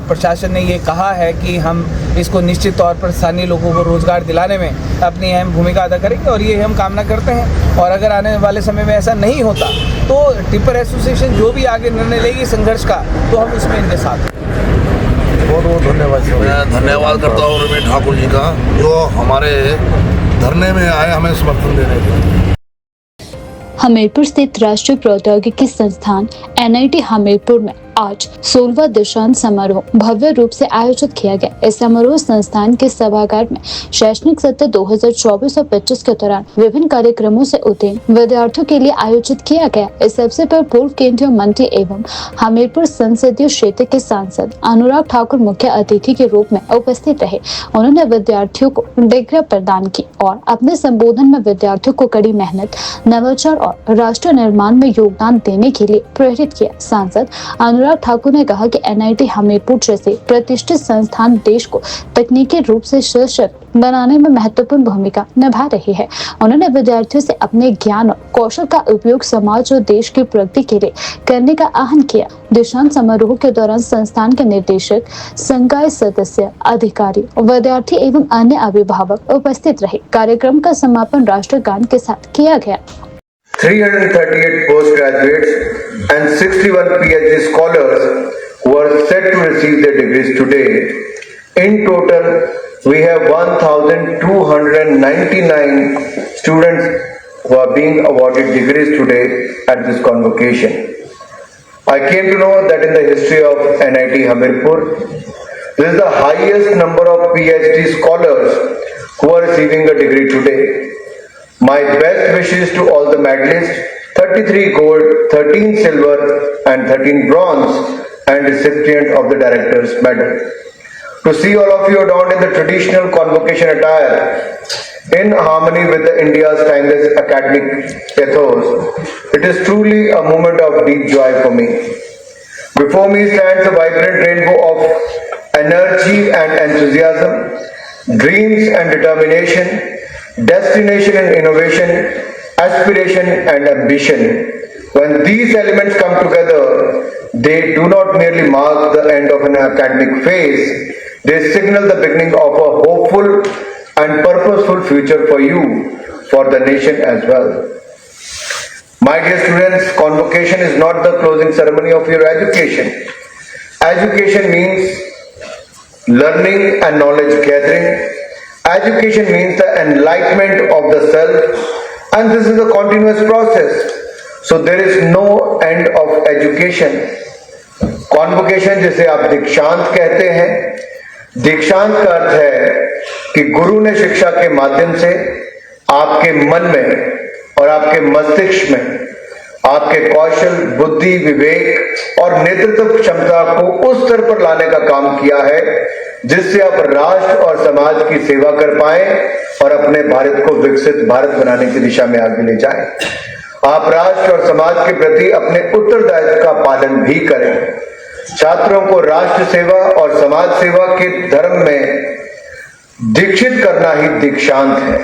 Speaker 2: प्रशासन ने ये कहा है कि हम इसको निश्चित तौर पर स्थानीय लोगों को रोज़गार दिलाने में अपनी अहम भूमिका अदा करेंगे और ये हम कामना करते हैं। और अगर आने वाले समय में ऐसा नहीं होता तो टिप्पर एसोसिएशन जो भी आगे निर्णय लेगी संघर्ष का, तो हम उसमें इनके साथ हैं।
Speaker 8: बहुत बहुत धन्यवाद सर।
Speaker 4: मैं धन्यवाद करता हूँ रमेश ठाकुर जी का, जो हमारे धरने में आए हमें समर्थन देने के लिए।
Speaker 1: हमीरपुर स्थित राष्ट्रीय प्रौद्योगिकी संस्थान NIT हमीरपुर में आज 16वां दीक्षांत समारोह भव्य रूप से आयोजित किया गया। इस समारोह संस्थान के सभागार में शैक्षणिक सत्र 2024 और 25 के दौरान विभिन्न कार्यक्रमों से उत्तीर्ण विद्यार्थियों के लिए आयोजित किया गया। इस अवसर पर पूर्व केंद्रीय मंत्री एवं हमीरपुर संसदीय क्षेत्र के सांसद अनुराग ठाकुर मुख्य अतिथि के रूप में उपस्थित रहे। उन्होंने विद्यार्थियों को डिग्री प्रदान की और अपने संबोधन में विद्यार्थियों को कड़ी मेहनत, नवाचार और राष्ट्र निर्माण में योगदान देने के लिए प्रेरित किया। सांसद अनुराग ठाकुर ने कहा कि NIT हमीरपुर जैसे प्रतिष्ठित संस्थान देश को तकनीकी रूप से सशक्त बनाने में महत्वपूर्ण भूमिका निभा रही है। उन्होंने विद्यार्थियों से अपने ज्ञान और कौशल का उपयोग समाज और देश की प्रगति के लिए करने का आह्वान किया। दीक्षांत समारोह के दौरान संस्थान के निदेशक, संकाय सदस्य, अधिकारी, विद्यार्थी एवं अन्य अभिभावक उपस्थित रहे। कार्यक्रम का समापन राष्ट्रगान के साथ किया गया।
Speaker 8: 338 postgraduates and 61 PhD scholars were set to receive their degrees today. In total, we have 1,299 students who are being awarded degrees today at this convocation. I came to know that in the history of NIT Hamirpur, this is the highest number of PhD scholars who are receiving a degree today. My best wishes to all the medalists, 33 gold, 13 silver and 13 bronze, and recipient of the Director's Medal. To see all of you adorned in the traditional convocation attire, in harmony with India's timeless academic ethos, it is truly a moment of deep joy for me. Before me stands a vibrant rainbow of energy and enthusiasm, dreams and determination, destination and innovation, aspiration and ambition. When these elements come together, they do not merely mark the end of an academic phase, they signal the beginning of a hopeful and purposeful future for you, for the nation as well. My dear students, convocation is not the closing ceremony of your education. Education means learning and knowledge gathering. Education means the enlightenment of the self, and this is a continuous process. So there is no end of education. Convocation जिसे आप दीक्षांत कहते हैं, दीक्षांत का अर्थ है कि गुरु ने शिक्षा के माध्यम से आपके मन में और आपके मस्तिष्क में आपके कौशल, बुद्धि, विवेक और नेतृत्व क्षमता को उस स्तर पर लाने का काम किया है जिससे आप राष्ट्र और समाज की सेवा कर पाए और अपने भारत को विकसित भारत बनाने की दिशा में आगे ले जाएं। आप राष्ट्र और समाज के प्रति अपने उत्तरदायित्व का पालन भी करें। छात्रों को राष्ट्र सेवा और समाज सेवा के धर्म में दीक्षित करना ही दीक्षांत है।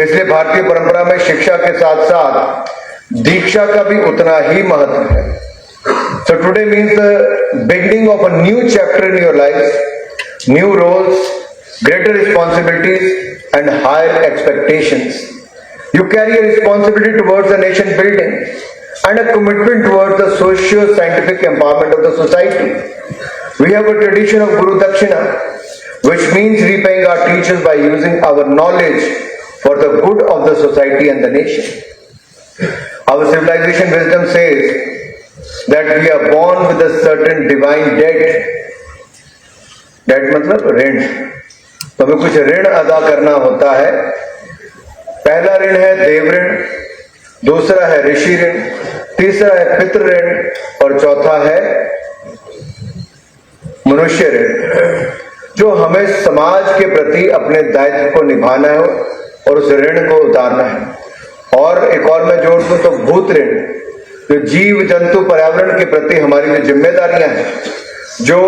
Speaker 8: इसलिए भारतीय परंपरा में शिक्षा के साथ साथ दीक्षा का भी उतना ही महत्व है। So today means the beginning of a new chapter in your life, new roles, greater responsibilities and higher expectations. You carry a responsibility towards the nation building and a commitment towards the socio-scientific empowerment of the society. We have a tradition of Guru Dakshina, which means repaying our teachers by using our knowledge for the good of the society and the nation. Our civilization wisdom says that we are born with a certain divine debt. Debt मतलब ऋण, तो हमें कुछ ऋण अदा करना होता है। पहला ऋण है देव ऋण, दूसरा है ऋषि ऋण, तीसरा है पितृ ऋण और चौथा है मनुष्य ऋण, जो हमें समाज के प्रति अपने दायित्व को निभाना है और उस ऋण को उतारना है। और एक और मैं जोड़ दूं तो भूत ऋण, जो जीव जंतु पर्यावरण के प्रति हमारी जो जिम्मेदारियां हैं, जो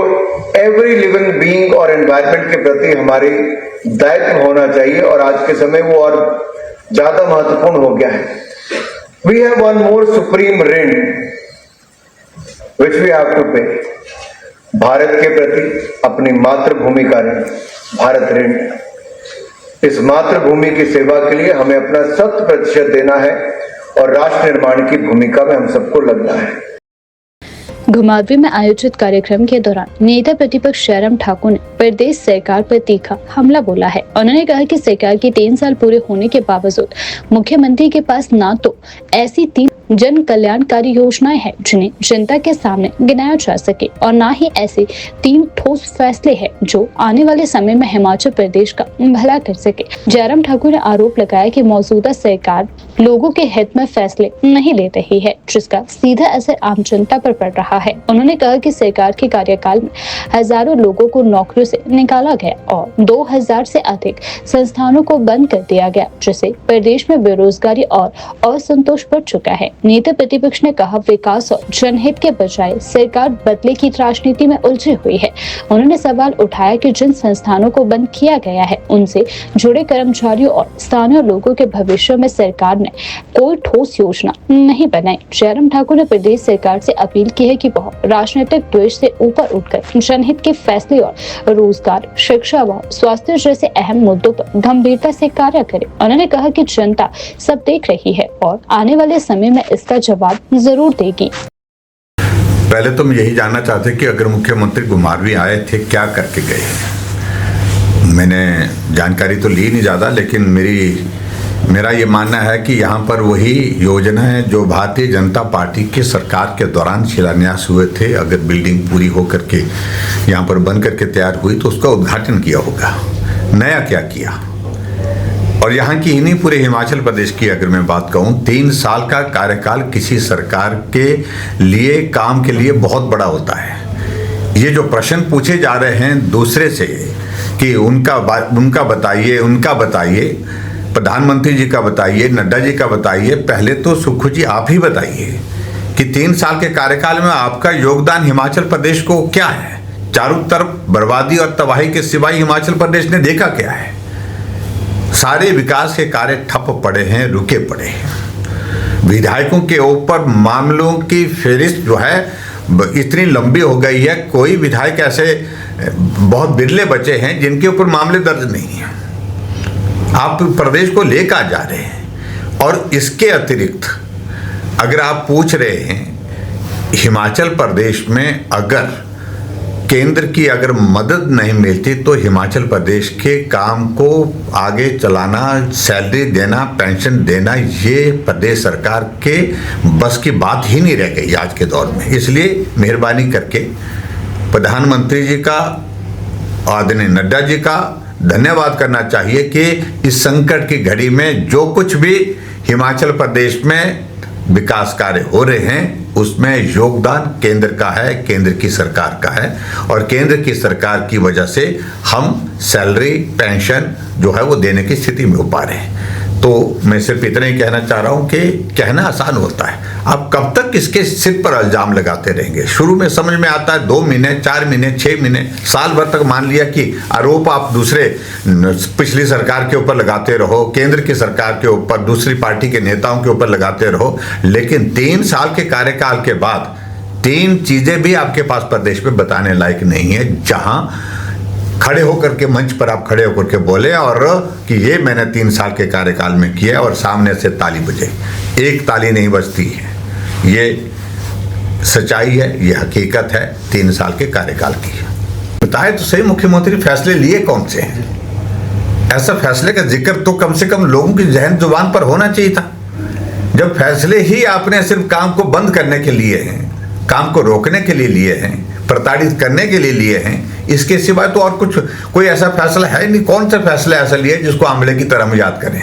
Speaker 8: एवरी लिविंग बीइंग और एनवायरनमेंट के प्रति हमारी दायित्व होना चाहिए और आज के समय वो और ज्यादा महत्वपूर्ण हो गया है। We have one more supreme ऋण विच वी हैव टू पे, भारत के प्रति अपनी मातृभूमि का ऋण, भारत ऋण। इस मातृभूमि की सेवा के लिए हमें अपना 100% देना है और राष्ट्र निर्माण की भूमिका में हम सबको लगना है।
Speaker 1: घुमारवीं में आयोजित कार्यक्रम के दौरान नेता प्रतिपक्ष जयराम ठाकुर ने प्रदेश सरकार पर तीखा हमला बोला है। उन्होंने कहा कि सरकार के 3 साल पूरे होने के बावजूद मुख्यमंत्री के पास ना तो ऐसी 3 जन कल्याणकारी योजनाएं हैं जिन्हें जनता के सामने गिनाया जा सके और ना ही ऐसे 3 ठोस फैसले हैं जो आने वाले समय में हिमाचल प्रदेश का भला कर सके। जयराम ठाकुर ने आरोप लगाया कि मौजूदा सरकार लोगों के हित में फैसले नहीं ले रही है, जिसका सीधा असर आम जनता पर पड़ रहा है। उन्होंने कहा कि सरकार के कार्यकाल में हजारों लोगों को नौकरियों से निकाला गया और 2000 से अधिक संस्थानों को बंद कर दिया गया, जिससे प्रदेश में बेरोजगारी और असंतोष बढ़ चुका है। नेता प्रतिपक्ष ने कहा विकास और जनहित के बजाय सरकार बदले की राजनीति में उलझी हुई है। उन्होंने सवाल उठाया कि जिन संस्थानों को बंद किया गया है उनसे जुड़े कर्मचारियों और स्थानीय लोगों के भविष्य में सरकार ने कोई ठोस योजना नहीं बनाई। जयराम ठाकुर ने प्रदेश सरकार से अपील की है कि वह राजनीतिक द्वेष से ऊपर उठकर जनहित के फैसले और रोजगार, शिक्षा व स्वास्थ्य जैसे अहम मुद्दों पर गंभीरता से कार्य करे। उन्होंने कहा कि जनता सब देख रही है और आने वाले समय में इसका जवाब जरूर देगी।
Speaker 9: पहले तो मैं यही जानना चाहते कि अगर मुख्यमंत्री घुमारवीं आए थे क्या करके गए। मैंने जानकारी तो ली नहीं ज़्यादा, लेकिन मेरा ये मानना है कि यहाँ पर वही योजना है जो भारतीय जनता पार्टी की सरकार के दौरान शिलान्यास हुए थे। अगर बिल्डिंग पूरी होकर के यहाँ पर बन करके तैयार हुई तो उसका उद्घाटन किया होगा। नया क्या किया? और यहाँ की ही नहीं, पूरे हिमाचल प्रदेश की अगर मैं बात कहूँ, 3 साल का कार्यकाल किसी सरकार के लिए, काम के लिए बहुत बड़ा होता है। ये जो प्रश्न पूछे जा रहे हैं दूसरे से कि उनका बताइए, प्रधानमंत्री जी का बताइए, नड्डा जी का बताइए, पहले तो सुखू जी आप ही बताइए कि 3 साल के कार्यकाल में आपका योगदान हिमाचल प्रदेश को क्या है? चारों तरफ बर्बादी और तबाही के सिवाय हिमाचल प्रदेश ने देखा क्या है? सारे विकास के कार्य ठप पड़े हैं, रुके पड़े हैं। विधायकों के ऊपर मामलों की फहरिस्त जो है इतनी लंबी हो गई है, कोई विधायक ऐसे बहुत बिरले बचे हैं जिनके ऊपर मामले दर्ज नहीं हैं। आप प्रदेश को लेकर जा रहे हैं। और इसके अतिरिक्त अगर आप पूछ रहे हैं हिमाचल प्रदेश में अगर केंद्र की अगर मदद नहीं मिलती तो हिमाचल प्रदेश के काम को आगे चलाना, सैलरी देना, पेंशन देना, ये प्रदेश सरकार के बस की बात ही नहीं रह गई आज के दौर में। इसलिए मेहरबानी करके प्रधानमंत्री जी का, आदरणीय नड्डा जी का धन्यवाद करना चाहिए कि इस संकट की घड़ी में जो कुछ भी हिमाचल प्रदेश में विकास कार्य हो रहे हैं उसमें योगदान केंद्र का है, केंद्र की सरकार का है। और केंद्र की सरकार की वजह से हम सैलरी, पेंशन जो है वो देने की स्थिति में हो पा रहे हैं। तो मैं सिर्फ इतना ही कहना चाह रहा हूं कि कहना आसान होता है, आप कब तक इसके सिर पर इल्जाम लगाते रहेंगे। शुरू में समझ में आता है 2 महीने, 4 महीने, 6 महीने, साल भर तक मान लिया कि आरोप आप दूसरे पिछली सरकार के ऊपर लगाते रहो, केंद्र की सरकार के ऊपर, दूसरी पार्टी के नेताओं के ऊपर लगाते रहो, लेकिन 3 साल के कार्यकाल के बाद 3 चीजें भी आपके पास प्रदेश में बताने लायक नहीं है, जहां खड़े होकर के मंच पर आप खड़े होकर के बोले और कि ये मैंने 3 साल के कार्यकाल में किया और सामने से ताली बजे। एक ताली नहीं बजती है, ये सच्चाई है, ये हकीकत है 3 साल के कार्यकाल की। बताए तो सही मुख्यमंत्री फैसले लिए कौन से हैं? ऐसा फैसले का जिक्र तो कम से कम लोगों की जहन जुबान पर होना चाहिए था। जब फैसले ही आपने सिर्फ काम को बंद करने के लिए हैं, काम को रोकने के लिए लिए हैं, प्रताड़ित करने के लिए लिए हैं, इसके सिवाय तो और कुछ कोई ऐसा फैसला है नहीं। कौन सा फैसला ऐसा लिया जिसको आंवले की तरह हम याद करें?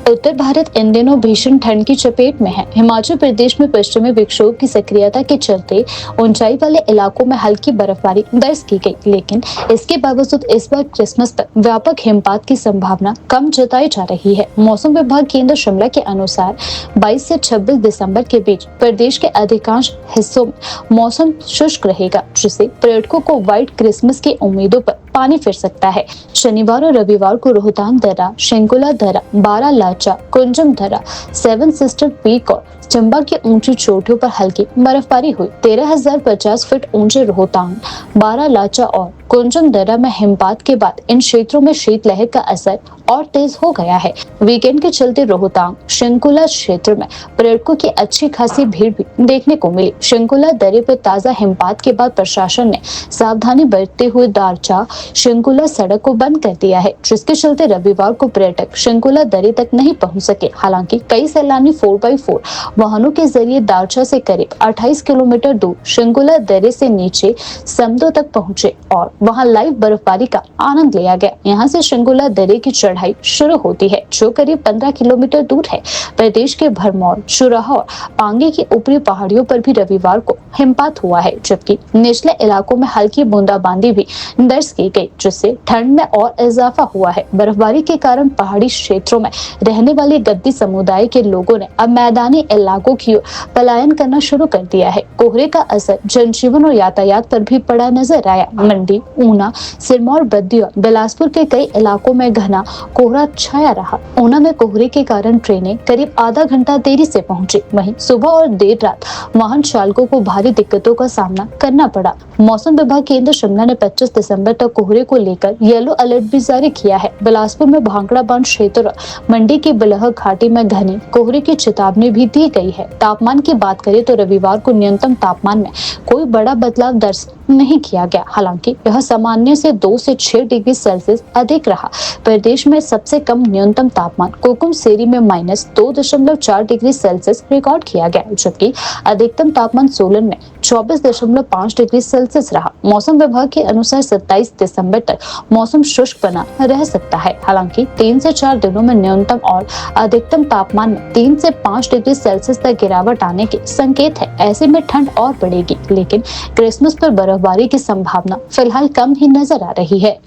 Speaker 1: उत्तर भारत इन दिनों भीषण ठंड की चपेट में है। हिमाचल प्रदेश में पश्चिमी विक्षोभ की सक्रियता के चलते ऊंचाई वाले इलाकों में हल्की बर्फबारी दर्ज की गई, लेकिन इसके बावजूद इस बार क्रिसमस पर व्यापक हिमपात की संभावना कम जताई जा रही है। मौसम विभाग केंद्र शिमला के अनुसार 22 से 26 दिसंबर के बीच प्रदेश के अधिकांश हिस्सों में मौसम शुष्क रहेगा, जिससे पर्यटकों को व्हाइट क्रिसमस की उम्मीदों पर पानी फिर सकता है। शनिवार और रविवार को रोहतांग दर्रा, शेंकुला दर्रा, बारा लाचा, कुंजम दर्रा, 7 सिस्टर पीक और चंबा की ऊंची चोटियों पर हल्की बर्फबारी हुई। 13,050 फीट ऊंचे रोहतांग, बारा लाचा और कुंजम दर्रा में हिमपात के बाद इन क्षेत्रों में शीतलहर का असर और तेज हो गया है। वीकेंड के चलते रोहतांग, शंकुला क्षेत्र में पर्यटकों की अच्छी खासी भीड़ भी देखने को मिली। शंकुला दर्रे पर ताजा हिमपात के बाद प्रशासन ने सावधानी बरतते हुए दारचा शंकुला सड़क को बंद कर दिया है, जिसके चलते रविवार को पर्यटक शंकुला दर्रे तक नहीं पहुंच सके। हालांकि कई सैलानी 4x4 वाहनों के जरिए दारचा से करीब 28 किलोमीटर दूर शंकुला दर्रे से नीचे समदो तक पहुंचे और वहां लाइव बर्फबारी का आनंद लिया गया। यहाँ से शंकुला दर्रे की चढ़ाई शुरू होती है, जो करीब 15 किलोमीटर दूर है। प्रदेश के भरमौर, चुराहा और पांगी की ऊपरी पहाड़ियों पर भी रविवार को हिमपात हुआ है, जबकि निचले इलाकों में हल्की बूंदाबांदी भी दर्ज की गई, जिससे ठंड में और इजाफा हुआ है। बर्फबारी के कारण पहाड़ी क्षेत्रों में रहने वाले गद्दी समुदाय के लोगों ने अब मैदानी इलाकों की ओर पलायन करना शुरू कर दिया है। कोहरे का असर जनजीवन और यातायात पर भी पड़ा नजर आया। मंडी, ऊना, सिरमौर, बद्दी और बिलासपुर के कई इलाकों में घना कोहरा छाया रहा। ऊना में कोहरे के कारण ट्रेनें करीब आधा घंटा देरी से पहुंची। वहीं सुबह और देर रात वाहन चालकों को भारी दिक्कतों का सामना करना पड़ा। मौसम विभाग केंद्र शिमला ने 25 दिसंबर तक कोहरे को लेकर येलो अलर्ट भी जारी किया है। बिलासपुर में भांगड़ा बांध क्षेत्र और मंडी की बिलह घाटी में घने कोहरे की चेतावनी भी दी गई है। तापमान की बात करें तो रविवार को न्यूनतम तापमान में कोई बड़ा बदलाव दर्ज नहीं किया गया। हालांकि यह सामान्य से 2 से 6 डिग्री सेल्सियस अधिक रहा। प्रदेश में सबसे कम न्यूनतम तापमान कोकुम सेरी में -2.4 डिग्री सेल्सियस रिकॉर्ड किया गया, जबकि अधिकतम तापमान सोलन में 24.5 डिग्री सेल्सियस रहा। मौसम विभाग के अनुसार 27 दिसंबर तक मौसम शुष्क बना रह सकता है। हालांकि 3 से 4 दिनों में न्यूनतम और अधिकतम तापमान में 3 से 5 डिग्री सेल्सियस तक गिरावट आने के संकेत है। ऐसे में ठंड और बढ़ेगी, लेकिन क्रिसमस पर बर्फबारी की संभावना फिलहाल कम ही नजर आ रही है।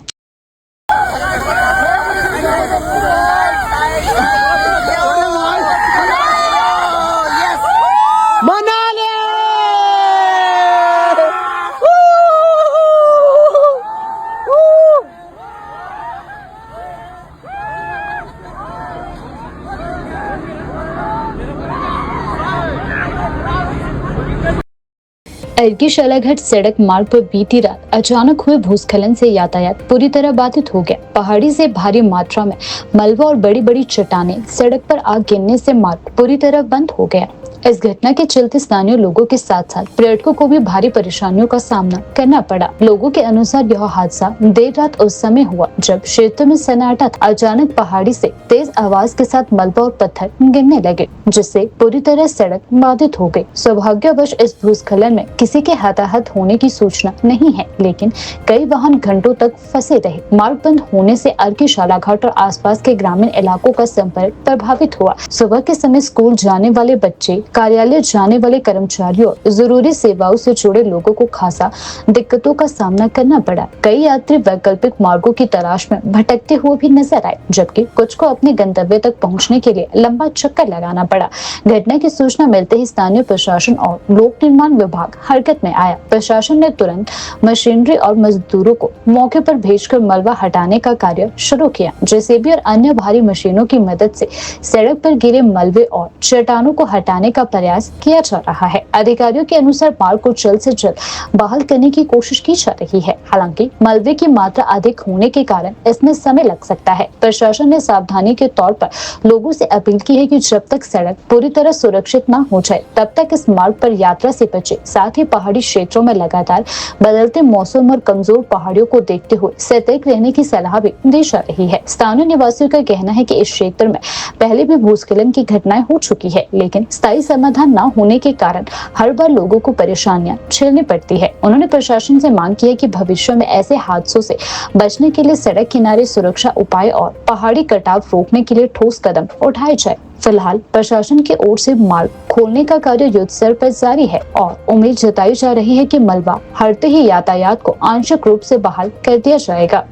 Speaker 1: अर्की शलाघाट सड़क मार्ग पर बीती रात अचानक हुए भूस्खलन से यातायात पूरी तरह बाधित हो गया। पहाड़ी से भारी मात्रा में मलबा और बड़ी बड़ी चट्टानें सड़क पर आ गिरने से मार्ग पूरी तरह बंद हो गया। इस घटना के चलते स्थानीय लोगों के साथ साथ पर्यटकों को भी भारी परेशानियों का सामना करना पड़ा। लोगों के अनुसार यह हादसा देर रात उस समय हुआ जब क्षेत्र में सन्नाटा था। अचानक पहाड़ी से तेज आवाज के साथ मलबा और पत्थर गिरने लगे, जिससे पूरी तरह सड़क बाधित हो गई। सौभाग्यवश इस भूस्खलन में किसी के हताहत होने की सूचना नहीं है, लेकिन कई वाहन घंटों तक फंसे रहे। मार्ग बंद होने से अर्की शालाघाट और आसपास के ग्रामीण इलाकों का संपर्क प्रभावित हुआ। सुबह के समय स्कूल जाने वाले बच्चे कार्यालय जाने वाले कर्मचारियों और जरूरी सेवाओं से जुड़े लोगों को खासा दिक्कतों का सामना करना पड़ा। कई यात्री वैकल्पिक मार्गों की तलाश में भटकते हुए भी नजर आए, जबकि कुछ को अपने गंतव्य तक पहुंचने के लिए लंबा चक्कर लगाना पड़ा। घटना की सूचना मिलते ही स्थानीय प्रशासन और लोक निर्माण विभाग हरकत में आया। प्रशासन ने तुरंत मशीनरी और मजदूरों को मौके पर भेजकर मलबा हटाने का कार्य शुरू किया। जेसीबी और अन्य भारी मशीनों की मदद से सड़क पर गिरे मलबे और चट्टानों को हटाने का प्रयास किया जा रहा है। अधिकारियों के अनुसार मार्ग को जल्द से जल्द बहाल करने की कोशिश की जा रही है। हालांकि मलबे की मात्रा अधिक होने के कारण इसमें समय लग सकता है। प्रशासन ने सावधानी के तौर पर लोगों से अपील की है कि जब तक सड़क पूरी तरह सुरक्षित न हो जाए तब तक इस मार्ग पर यात्रा से बचे। साथ ही पहाड़ी क्षेत्रों में लगातार बदलते मौसम और कमजोर पहाड़ियों को देखते हुए सतर्क रहने की सलाह भी दी जा रही है। स्थानीय निवासियों का कहना है कि इस क्षेत्र में पहले भी भूस्खलन की घटनाएं हो चुकी है, लेकिन स्थायी समाधान न होने के कारण हर बार लोगों को परेशानियां झेलनी पड़ती है। उन्होंने प्रशासन से मांग की है कि भविष्य में ऐसे हादसों से बचने के लिए सड़क किनारे सुरक्षा उपाय और पहाड़ी कटाव रोकने के लिए ठोस कदम उठाए जाए। फिलहाल प्रशासन की ओर से मार्ग खोलने का कार्य युद्ध स्तर पर जारी है और उम्मीद जताई जा रही है कि मलबा हटते ही यातायात को आंशिक रूप से बहाल कर दिया जाएगा।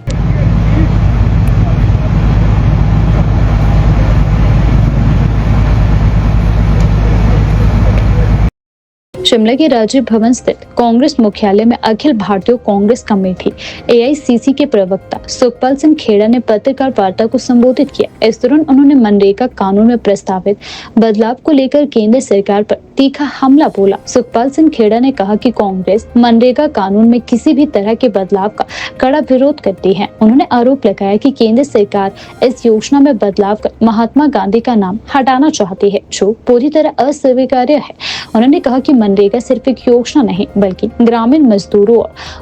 Speaker 1: शिमला के राजीव भवन स्थित कांग्रेस मुख्यालय में अखिल भारतीय कांग्रेस कमेटी AICC के प्रवक्ता सुखपाल सिंह खेड़ा ने पत्रकार वार्ता को संबोधित किया। इस दौरान उन्होंने मनरेगा कानून में प्रस्तावित बदलाव को लेकर केंद्र सरकार पर तीखा हमला बोला। सुखपाल सिंह खेड़ा ने कहा कि कांग्रेस मनरेगा कानून में किसी भी तरह के बदलाव का कड़ा विरोध करती है। उन्होंने आरोप लगाया कि केंद्र सरकार इस योजना में बदलाव कर महात्मा गांधी का नाम हटाना चाहती है, जो पूरी तरह अस्वीकार्य है। उन्होंने कहा कि मनरेगा सिर्फ एक योजना नहीं बल्कि ग्रामीण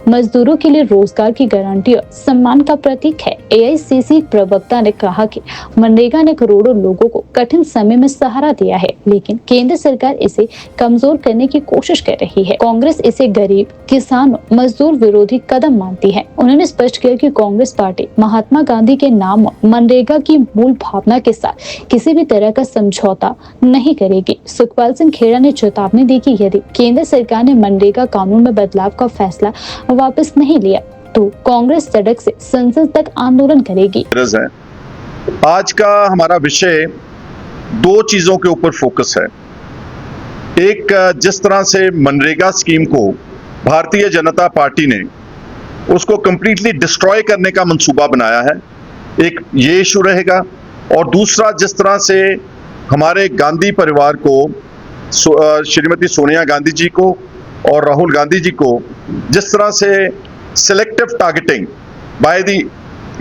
Speaker 1: मजदूरों के लिए रोजगार की गारंटी और सम्मान का प्रतीक है। AICC प्रवक्ता ने कहा कि मनरेगा ने करोड़ों लोगों को कठिन समय में सहारा दिया है, लेकिन केंद्र सरकार इसे कमजोर करने की कोशिश कर रही है। कांग्रेस इसे गरीब, किसान, मजदूर विरोधी कदम मानती है। उन्होंने स्पष्ट किया कि कांग्रेस पार्टी महात्मा गांधी के नाम और मनरेगा की मूल भावना के साथ किसी भी तरह का समझौता नहीं करेगी। सुखपाल सिंह खेड़ा ने चेतावनी दी कि यदि केंद्र सरकार ने मनरेगा कानून में बदलाव का फैसला वापस नहीं लिया तो कांग्रेस सड़क से संसद तक आंदोलन करेगी।
Speaker 10: आज का हमारा विषय दो चीजों के ऊपर फोकस है। एक, जिस तरह से मनरेगा स्कीम को भारतीय जनता पार्टी ने उसको कंप्लीटली डिस्ट्रॉय करने का मंसूबा बनाया है, एक ये इशू रहेगा। और दूसरा, जिस तरह से हमारे गांधी परिवार को, श्रीमती सोनिया गांधी जी को और राहुल गांधी जी को जिस तरह से selective targeting by the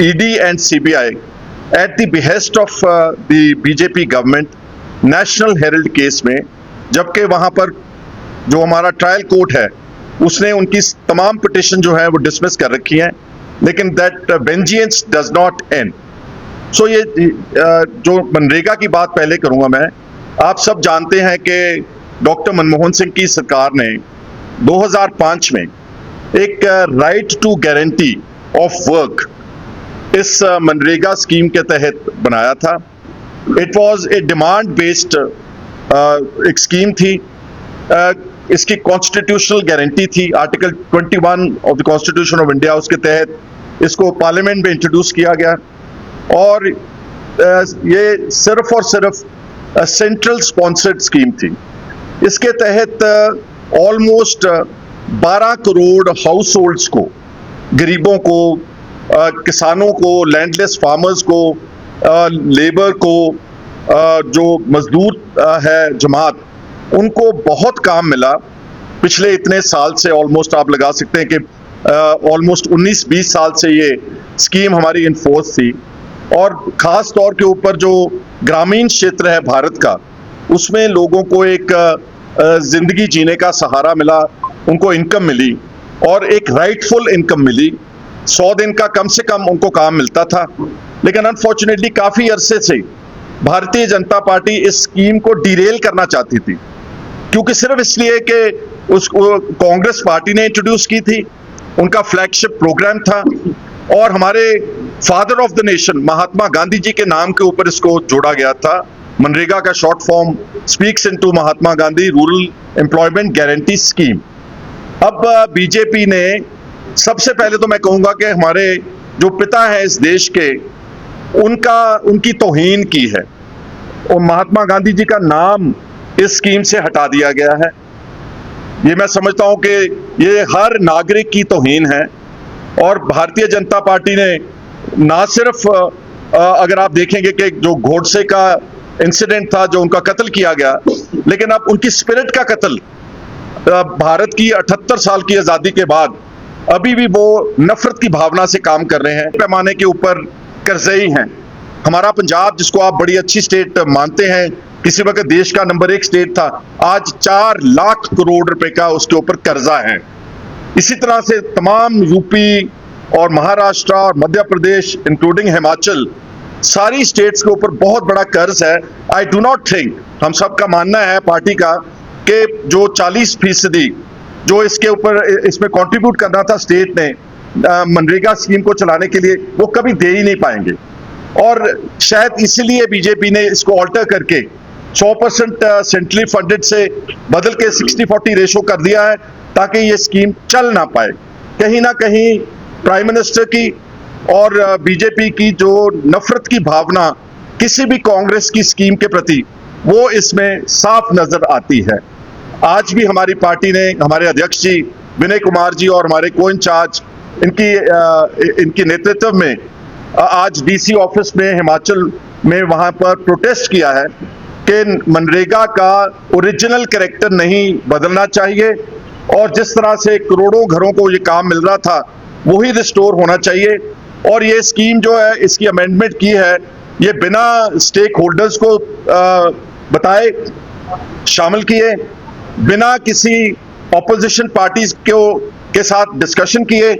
Speaker 10: ED and CBI at the behest of the BJP government National Herald case में, जबकि वहां पर जो हमारा ट्रायल कोर्ट है उसने उनकी तमाम पिटिशन जो है वो डिसमिस कर रखी हैं, लेकिन that vengeance does not end. So ये जो मनरेगा की बात पहले करूंगा मैं। आप सब जानते हैं कि डॉक्टर मनमोहन सिंह की सरकार ने 2005 में एक right to guarantee of work इस मनरेगा स्कीम के तहत बनाया था। It was a demand based एक स्कीम थी। इसकी कॉन्स्टिट्यूशनल गारंटी थी, article 21 of the constitution of India, उसके तहत इसको पार्लियामेंट में इंट्रोड्यूस किया गया। और ये सिर्फ और सिर्फ सेंट्रल स्पॉन्सर्ड स्कीम थी। इसके तहत ऑलमोस्ट 12 करोड़ हाउस होल्ड्स को, गरीबों को, किसानों को, लैंडलेस फार्मर्स को, लेबर को, जो मजदूर है जमात, उनको बहुत काम मिला पिछले इतने साल से। ऑलमोस्ट आप लगा सकते हैं कि ऑलमोस्ट 19-20 साल से ये स्कीम हमारी इन्फोर्स थी। और ख़ास तौर के ऊपर जो ग्रामीण क्षेत्र है भारत का, उसमें लोगों को एक ज़िंदगी जीने का सहारा मिला, उनको इनकम मिली और एक राइटफुल इनकम मिली। 100 दिन का कम से कम उनको काम मिलता था। लेकिन अनफॉर्चुनेटली काफ़ी अरसे से भारतीय जनता पार्टी इस स्कीम को डिरेल करना चाहती थी, क्योंकि सिर्फ इसलिए कि उसको कांग्रेस पार्टी ने इंट्रोड्यूस की थी, उनका फ्लैगशिप प्रोग्राम था और हमारे father of the nation Mahatma Gandhi ji के नाम के ऊपर इसको जोड़ा गया था। मनरेगा का short form speaks into Mahatma Gandhi rural employment guarantee scheme. अब बीजेपी ने सबसे पहले तो मैं कहूंगा कि हमारे जो पिता हैं इस देश के, उनकी तौहीन की है और महात्मा गांधी जी का नाम इस स्कीम से हटा दिया गया है। ये मैं समझता हूं कि ये हर नागरिक की तौहीन है और भारतीय जनता पार्टी ने ना सिर्फ अगर आप देखेंगे कि जो गोडसे का इंसिडेंट था, जो उनका कत्ल किया गया, लेकिन अब उनकी स्पिरिट का कत्ल भारत की 78 साल की आज़ादी के बाद अभी भी वो नफरत की भावना से काम कर रहे हैं। पैमाने के ऊपर कर्जई हैं। हमारा पंजाब, जिसको आप बड़ी अच्छी स्टेट मानते हैं, किसी वक्त देश का नंबर 1 स्टेट था, आज 4 लाख करोड़ रुपए का उसके ऊपर कर्जा है। इसी तरह से तमाम यूपी और महाराष्ट्र और मध्य प्रदेश इंक्लूडिंग हिमाचल, सारी स्टेट्स के ऊपर बहुत बड़ा कर्ज है। आई डू नॉट थिंक, हम सबका मानना है पार्टी का, कि जो 40% जो इसके ऊपर इसमें कंट्रीब्यूट करना था स्टेट ने मनरेगा स्कीम को चलाने के लिए, वो कभी दे ही नहीं पाएंगे। और शायद इसीलिए बीजेपी ने इसको ऑल्टर करके 100% सेंट्रली फंडेड से बदल के 60-40 रेशो कर दिया है, ताकि ये स्कीम चल ना पाए। कहीं ना कहीं प्राइम मिनिस्टर की और बीजेपी की जो नफरत की भावना किसी भी कांग्रेस की स्कीम के प्रति, वो इसमें साफ नजर आती है। आज भी हमारी पार्टी ने, हमारे अध्यक्ष जी विनय कुमार जी और हमारे को इंचार्ज इनकी नेतृत्व में आज डीसी ऑफिस में हिमाचल में वहां पर प्रोटेस्ट किया है कि मनरेगा का ओरिजिनल कैरेक्टर नहीं बदलना चाहिए और जिस तरह से करोड़ों घरों को ये काम मिल रहा था, वही रिस्टोर होना चाहिए। और ये स्कीम जो है, इसकी अमेंडमेंट की है, ये बिना स्टेक होल्डर्स को बताए शामिल किए, बिना किसी ऑपोजिशन पार्टीज के साथ डिस्कशन किए,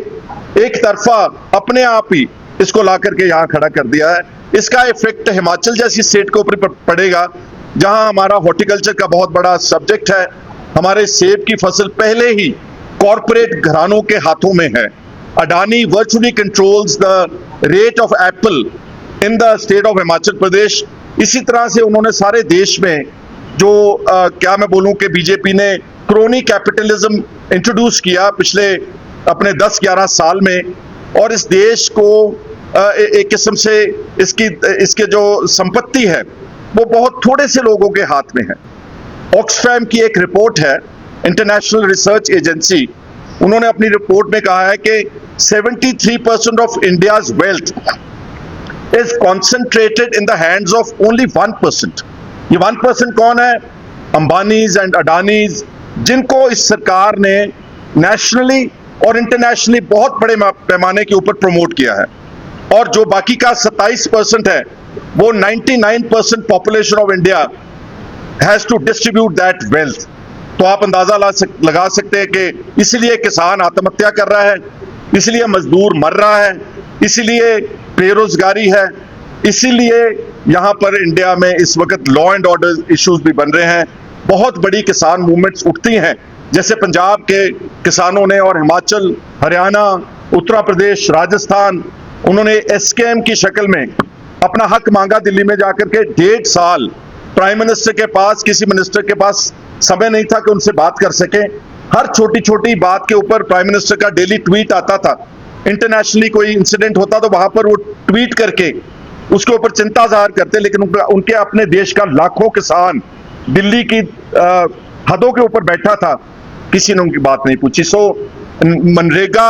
Speaker 10: एक तरफा अपने आप ही इसको ला करके यहाँ खड़ा कर दिया है। इसका इफेक्ट हिमाचल जैसी स्टेट के ऊपर पड़ेगा, जहां हमारा हॉर्टिकल्चर का बहुत बड़ा सब्जेक्ट है। हमारे सेब की फसल पहले ही कॉरपोरेट घरानों के हाथों में है। Adani virtually controls the rate of apple in the state of Himachal Pradesh. इसी तरह से उन्होंने सारे देश में जो क्या मैं बोलूं कि बीजेपी ने क्रोनी कैपिटलिज्म इंट्रोड्यूस किया पिछले अपने 10-11 साल में, और इस देश को एक किस्म से इसके जो संपत्ति है वो बहुत थोड़े से लोगों के हाथ में है। ऑक्सफैम की एक रिपोर्ट है, इंटरनेशनल रिसर्च एजेंसी, उन्होंने अपनी रिपोर्ट में कहा है कि 73% of India's wealth is concentrated in the hands of only 1%। ये 1% कौन है? अंबानीज एंड अडानीज, जिनको इस सरकार ने नेशनली और इंटरनेशनली बहुत बड़े पैमाने के ऊपर प्रमोट किया है। और जो बाकी का 27% है, वो 99% population of India has to distribute that wealth. तो आप अंदाजा लगा सकते हैं कि इसलिए किसान आत्महत्या कर रहा है, इसलिए मजदूर मर रहा है, इसलिए बेरोजगारी है, इसीलिए यहाँ पर इंडिया में इस वक्त लॉ एंड ऑर्डर इश्यूज भी बन रहे हैं। बहुत बड़ी किसान मूवमेंट्स उठती हैं, जैसे पंजाब के किसानों ने और हिमाचल, हरियाणा, उत्तर प्रदेश, राजस्थान, उन्होंने एसकेएम की शक्ल में अपना हक मांगा दिल्ली में जाकर के। 1.5 साल प्राइम मिनिस्टर के पास, किसी मिनिस्टर के पास समय नहीं था कि उनसे बात कर सके। हर छोटी छोटी बात के ऊपर प्राइम मिनिस्टर का डेली ट्वीट आता था। इंटरनेशनली कोई इंसिडेंट होता तो वहां पर वो ट्वीट करके उसके ऊपर चिंता जाहिर करते, लेकिन उनके अपने देश का लाखों किसान दिल्ली की हदों के ऊपर बैठा था, किसी ने उनकी बात नहीं पूछी। सो मनरेगा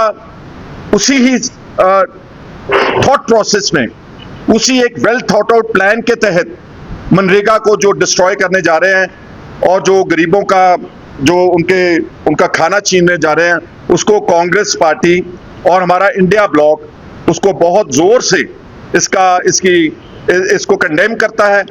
Speaker 10: उसी ही थॉट प्रोसेस में, उसी एक वेल थॉट आउट प्लान के तहत मनरेगा को जो डिस्ट्रॉय करने जा रहे हैं और जो गरीबों का जो उनका खाना छीनने जा रहे हैं, उसको कांग्रेस पार्टी और हमारा इंडिया ब्लॉक उसको बहुत जोर से इसको कंडेम करता है।